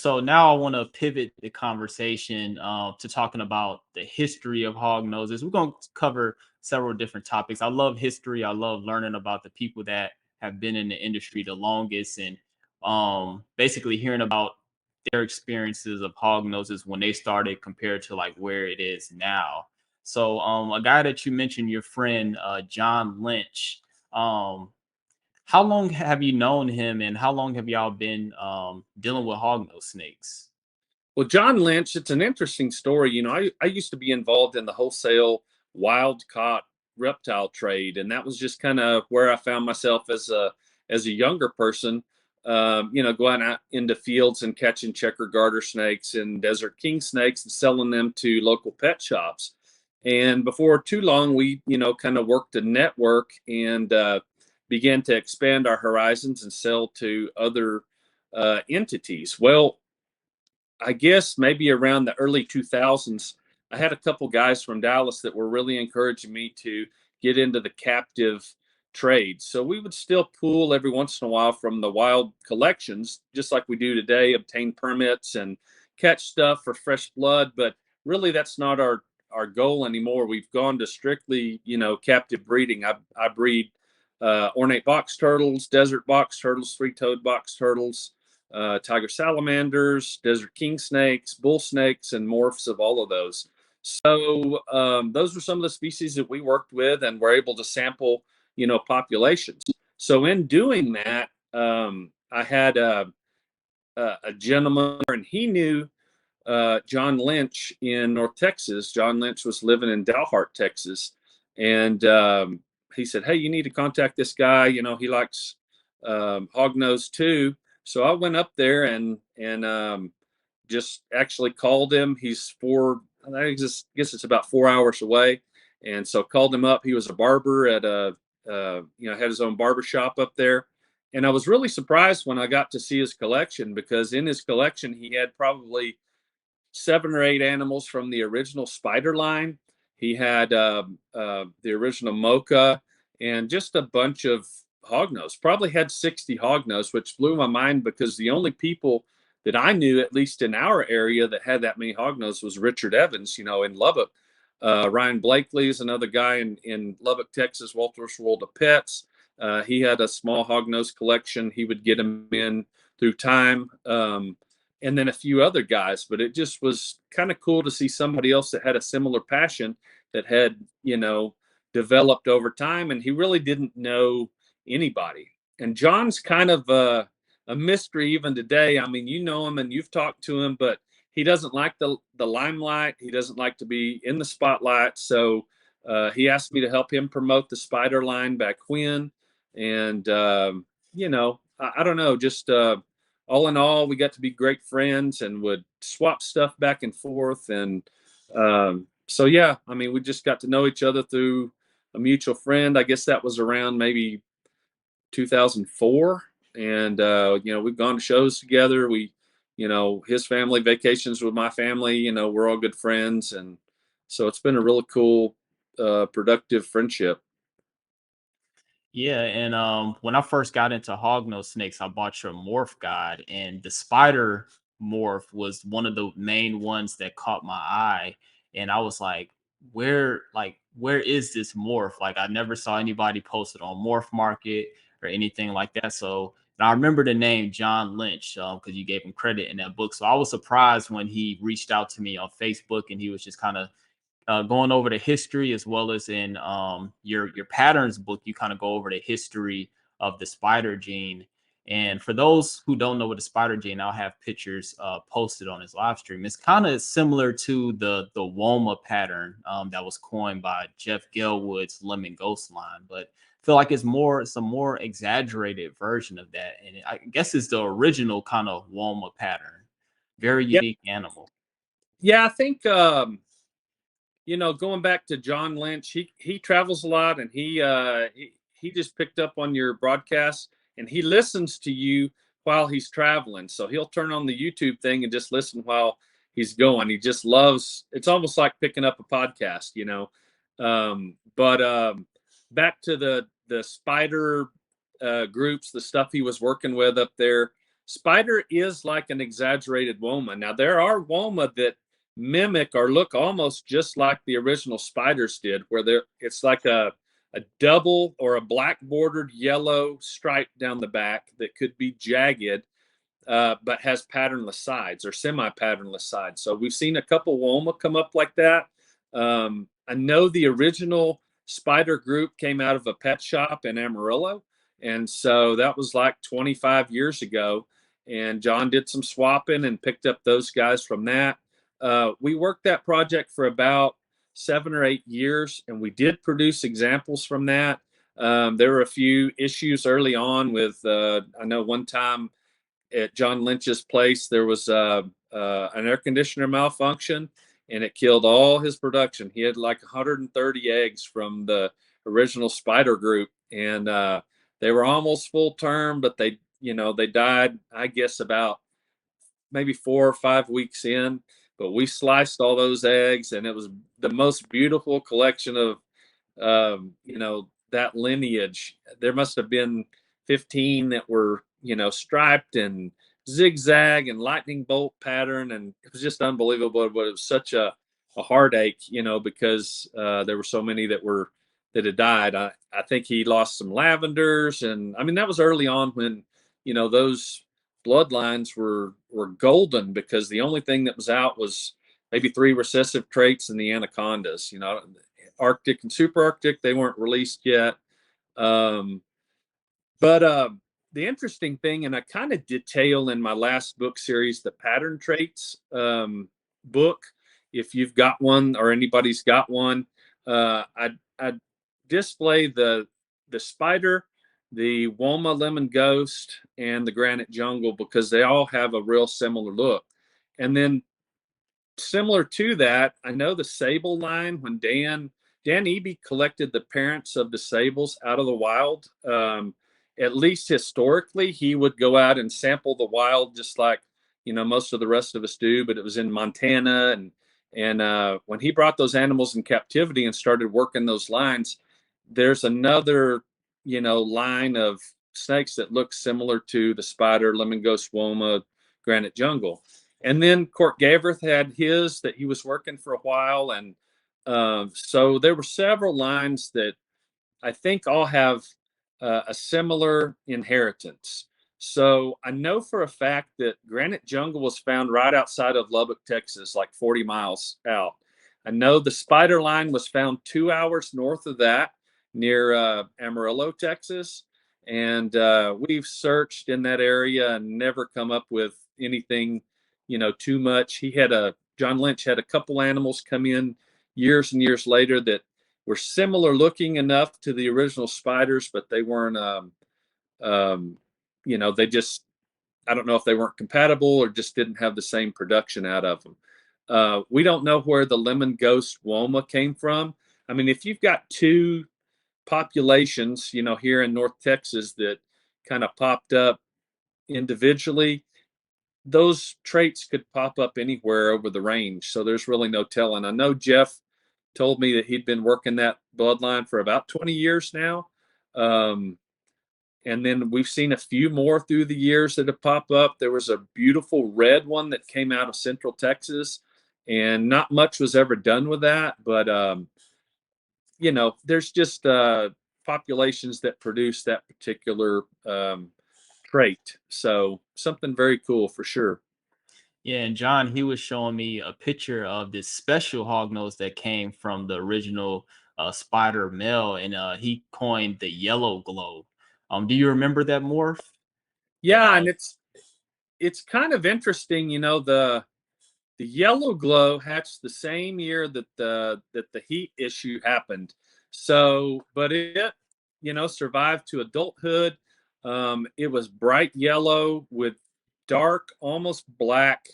so now I want to pivot the conversation to talking about the history of hog noses. We're going to cover several different topics. I love history. I love learning about the people that have been in the industry the longest, and basically hearing about their experiences of hog noses when they started compared to like where it is now. So a guy that you mentioned, your friend John Lynch. Um, how long have you known him, and how long have y'all been dealing with hognose snakes? Well, John Lynch, it's an interesting story. I used to be involved in the wholesale wild caught reptile trade, and that was just kind of where I found myself as a younger person. Going out into fields and catching checker garter snakes and desert king snakes and selling them to local pet shops. And before too long, we kind of worked a network and began to expand our horizons and sell to other entities. Well, I guess maybe around the early 2000s, I had a couple guys from Dallas that were really encouraging me to get into the captive trade. So we would still pool every once in a while from the wild collections, just like we do today, obtain permits and catch stuff for fresh blood. But really, that's not our goal anymore. We've gone to strictly, captive breeding. I breed ornate box turtles, desert box turtles, three-toed box turtles, tiger salamanders, desert king snakes, bull snakes, and morphs of all of those. So those were some of the species that we worked with and were able to sample, populations. So in doing that, I had a gentleman, and he knew John Lynch in North Texas. John Lynch was living in Dalhart, Texas, and he said, "Hey, you need to contact this guy. He likes hognose too." So I went up there and just actually called him. I guess it's about 4 hours away, and so called him up. He was a barber at had his own barber shop up there. And I was really surprised when I got to see his collection, because in his collection he had probably 7 or 8 animals from the original Spider line. He had the original Mocha and just a bunch of hognose. Probably had 60 hognose, which blew my mind because the only people that I knew, at least in our area, that had that many hognose was Richard Evans, in Lubbock. Ryan Blakely is another guy in Lubbock, Texas, Walter's World of Pets. He had a small hognose collection. He would get them in through time. And then a few other guys, but it just was kind of cool to see somebody else that had a similar passion that had, developed over time. And he really didn't know anybody. And John's kind of a mystery even today. I mean, you know him and you've talked to him, but he doesn't like the limelight. He doesn't like to be in the spotlight. So he asked me to help him promote the Spider line back when. And, I don't know, just all in all, we got to be great friends and would swap stuff back and forth. And so, yeah, I mean, we just got to know each other through a mutual friend. I guess that was around maybe 2004. And, we've gone to shows together. His family vacations with my family, we're all good friends. And so it's been a really cool, productive friendship. Yeah, and when I first got into hognose snakes, I bought your morph guide, and the spider morph was one of the main ones that caught my eye. And I was like, where is this morph? Like, I never saw anybody post it on Morph Market or anything like that. So, and I remember the name John Lynch because you gave him credit in that book. So I was surprised when he reached out to me on Facebook, and he was just kind of going over the history, as well as in your patterns book. You kind of go over the history of the spider gene. And for those who don't know what the spider gene, I'll have pictures posted on his live stream. It's kind of similar to the Woma pattern that was coined by Jeff Gelwood's Lemon Ghost line, but I feel like it's a more exaggerated version of that. And I guess it's the original kind of Woma pattern. Very Yeah. unique animal. Yeah. I think, going back to John Lynch, he travels a lot, and he just picked up on your broadcast, and he listens to you while he's traveling. So he'll turn on the YouTube thing and just listen while he's going. He just loves. It's almost like picking up a podcast. But back to the spider groups, the stuff he was working with up there. Spider is like an exaggerated Woma. Now there are Woma that mimic or look almost just like the original spiders did, where it's like a double or a black bordered yellow stripe down the back that could be jagged, but has patternless sides or semi-patternless sides. So we've seen a couple Woma come up like that. I know the original spider group came out of a pet shop in Amarillo, and so that was like 25 years ago. And John did some swapping and picked up those guys from that. We worked that project for about 7 or 8 years, and we did produce examples from that. There were a few issues early on with, I know one time at John Lynch's place, there was an air conditioner malfunction, and it killed all his production. He had like 130 eggs from the original spider group, and they were almost full term, but they died, I guess, about maybe 4 or 5 weeks in. But we sliced all those eggs, and it was the most beautiful collection of that lineage. There must have been 15 that were, striped and zigzag and lightning bolt pattern. And it was just unbelievable. But it was such a heartache, because there were so many that had died. I think he lost some lavenders. And I mean, that was early on when, those bloodlines were golden, because the only thing that was out was maybe 3 recessive traits and the anacondas. Arctic and super Arctic, they weren't released yet. But the interesting thing, and I kind of detail in my last book series, the pattern traits book. If you've got one or anybody's got one, I display the spider, the Woma lemon ghost, and the granite jungle, because they all have a real similar look. And then similar to that, I know the sable line, when Dan Eby collected the parents of the sables out of the wild. At least historically, he would go out and sample the wild, just like most of the rest of us do. But it was in Montana, and when he brought those animals in captivity and started working those lines, there's another line of snakes that look similar to the spider, lemon ghost, Woma, granite jungle. And then Court Gaverth had his that he was working for a while. And so there were several lines that I think all have a similar inheritance. So I know for a fact that granite jungle was found right outside of Lubbock, Texas, like 40 miles out. I know the spider line was found 2 hours north of that, near Amarillo, Texas. And we've searched in that area and never come up with anything too much. John Lynch had a couple animals come in years and years later that were similar looking enough to the original spiders, but they weren't, they just, I don't know if they weren't compatible or just didn't have the same production out of them. We don't know where the lemon ghost Woma came from. I mean, if you've got two populations, here in North Texas that kind of popped up individually, those traits could pop up anywhere over the range. So there's really no telling. I know Jeff told me that he'd been working that bloodline for about 20 years now. And then we've seen a few more through the years that have popped up. There was a beautiful red one that came out of Central Texas, and not much was ever done with that. But, there's just populations that produce that particular trait. So something very cool for sure. Yeah, and John, he was showing me a picture of this special hognose that came from the original spider male, and he coined the yellow glow. Do you remember that morph? That Yeah, and it's kind of interesting, the yellow glow hatched the same year that the heat issue happened. So, but it survived to adulthood. It was bright yellow with dark, almost black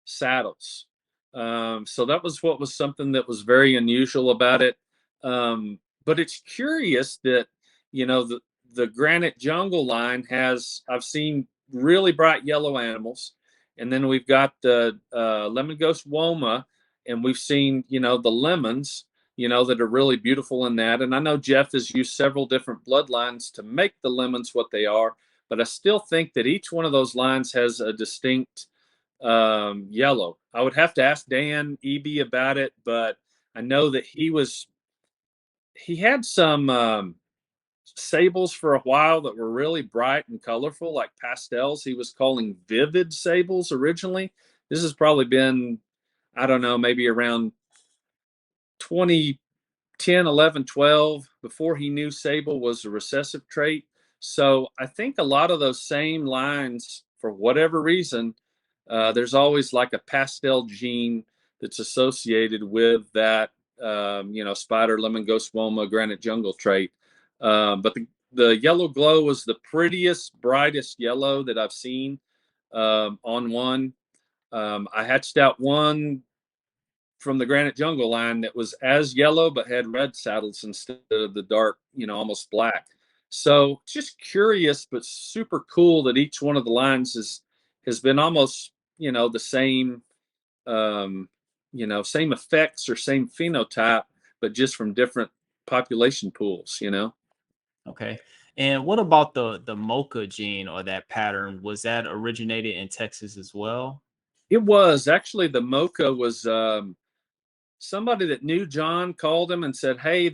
saddles. So that was what was something that was very unusual about it. But it's curious that the granite jungle line has, I've seen really bright yellow animals, and then we've got the lemon ghost Woma, and we've seen the lemons that are really beautiful in that. And I know Jeff has used several different bloodlines to make the lemons what they are. but I still think that each one of those lines has a distinct yellow. I would have to ask Dan Eby about it, but I know that he had some sables for a while that were really bright and colorful, like pastels. He was calling vivid sables originally. This has probably been, I don't know, maybe around 2010, 11, 12, before he knew sable was a recessive trait. So I think a lot of those same lines, for whatever reason, there's always like a pastel gene that's associated with that, spider, lemon ghost, woma, granite jungle trait. But the yellow glow was the prettiest, brightest yellow that I've seen on one. I hatched out one from the granite jungle line that was as yellow but had red saddles instead of the dark, almost black. So just curious, but super cool that each one of the lines has been almost, the same, same effects or same phenotype, but just from different population pools. Okay. And what about the Mocha gene or that pattern? Was that originated in Texas as well? It was actually the mocha was somebody that knew John called him and said, "Hey, I've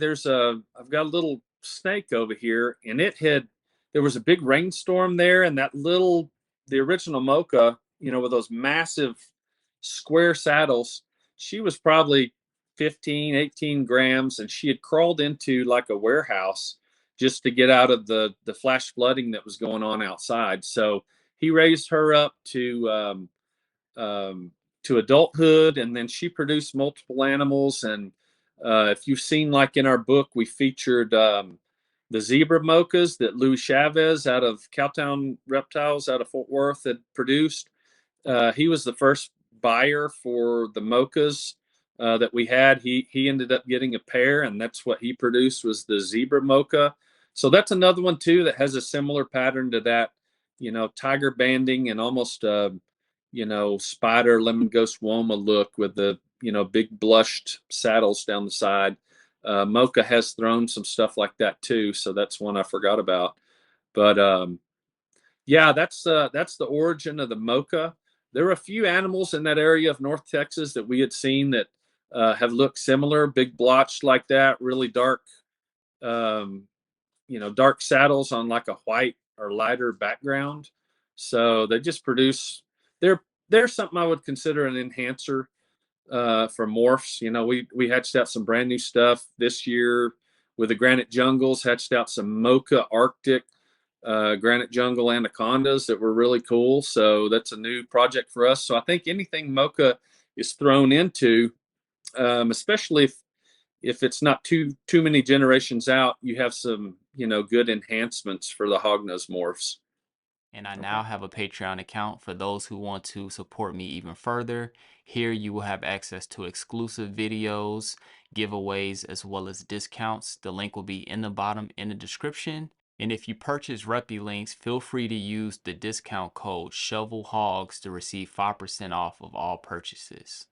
got a little snake over here," and there was a big rainstorm there, and the original Mocha, with those massive square saddles, she was probably 15, 18 grams, and she had crawled into like a warehouse just to get out of the flash flooding that was going on outside. So he raised her up um, to adulthood, and then she produced multiple animals. And if you've seen, like in our book, we featured the zebra mochas that Louis Chavez out of Cowtown Reptiles out of Fort Worth had produced. He was the first buyer for the mochas that we had. He ended up getting a pair, and that's what he produced was the zebra mocha. So that's another one too that has a similar pattern to that, tiger banding and almost spider lemon ghost woma look with the big blushed saddles down the side. Mocha has thrown some stuff like that too, so that's one I forgot about. But yeah, that's the origin of the mocha. There were a few animals in that area of North Texas that we had seen that have looked similar, big blotched like that, really dark, um, dark saddles on like a white or lighter background. So they just produce. They're they're something I would consider an enhancer for morphs. We hatched out some brand new stuff this year with the granite jungles. Hatched out some mocha Arctic granite jungle anacondas that were really cool. So that's a new project for us. So I think anything mocha is thrown into, especially if it's not too many generations out, you have some good enhancements for the hognose morphs. And I now Okay. have a Patreon account for those who want to support me even further. Here you will have access to exclusive videos, giveaways, as well as discounts. The link will be in the bottom in the description. And if you purchase Reppy links, feel free to use the discount code ShovelHogs to receive 5% off of all purchases.